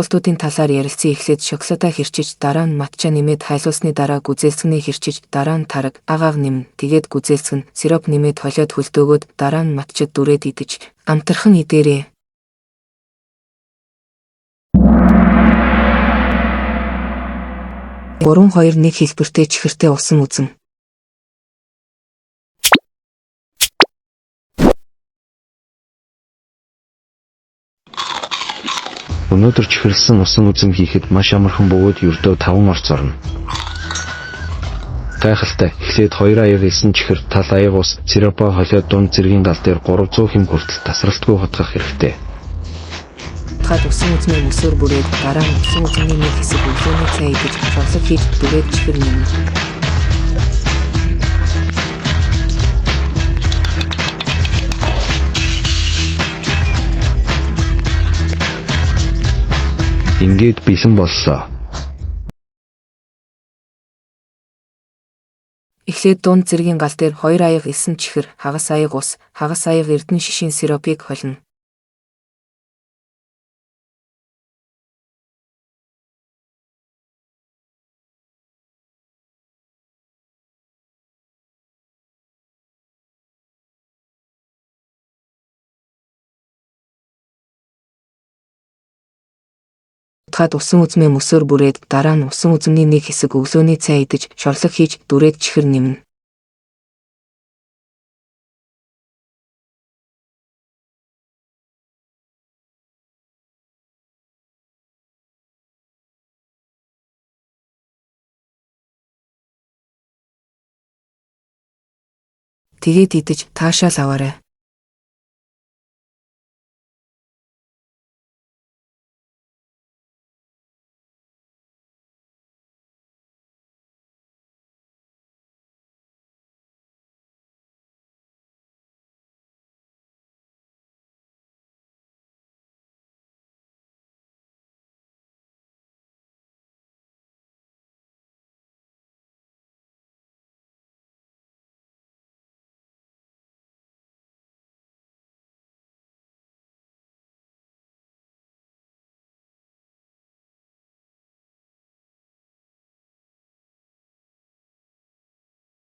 Уултуудын талаар ярилцсан эхлээд шоколадаа хэрчиж дараа нь матча нэмээд хайлуулсны дараа гүзээлцгний хэрчиж дараа нь тараг агаав нэмнэ. Тэгээд гүзээлцгэн сироп нэмээд холиод хөлдөөгөөд дараа нь матчад дүрээд идэж амтархан идээрээ. 3-2-1 хэлбэртэй чихэртэй усан үзэн. Өнөөдөр чихэрлсэн усан үзэн хийхэд маш амархан бөгөөд ердөө 5 орц орно. Гайхалтай. Эхлээд 2 аяг исэн чихэр тал аяг ус сиропоо холиод дунд зэргийн гал дээр 300 хэм хүртэл тасралтгүй хотгох хэрэгтэй. Хад усан үзмээ мөсөөр бүрээд дараа нь усан үзмийн нэг хэсэг өглөөний цай идэж шорлог хийж дүрээд чихэр нэмнэ. Ингээд бэлэн боллоо. Эхлээд дунд зэргийн гал дээр 2 аяг исэн чихэр, хагас аяг ус, хагас аяг эрдэнэ шишийн сиропыг холино. Хад усан үзмээ мөсөөр бүрээд дараа нь усан үзмний нэг хэсэг өглөөний цай идэж шорлог хийж дүрээд чихэр нэмнэ. Тэгээд идэж таашаал аваарай.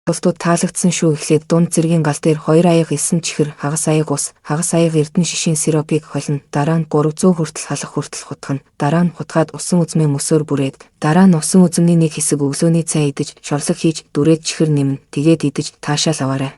Уултууд таалагдсан шүү. Эхлээд дунд зэргийн гал дээр 2 аяг исэн чихэр, хагас аяг ус, хагас аяг эрдэнэ шишийн сиропыг холино. Дараа нь 300 хүртэл халах хүртэл хутгана. Дараа нь хутгаад усан үзмээ мөсөөр бүрээд дараа нь усан үзмний нэг хэсэг өглөөний цай идэж шорлог хийж дүрээд чихэр нэмнэ. Тэгээд идэж таашаал аваарай.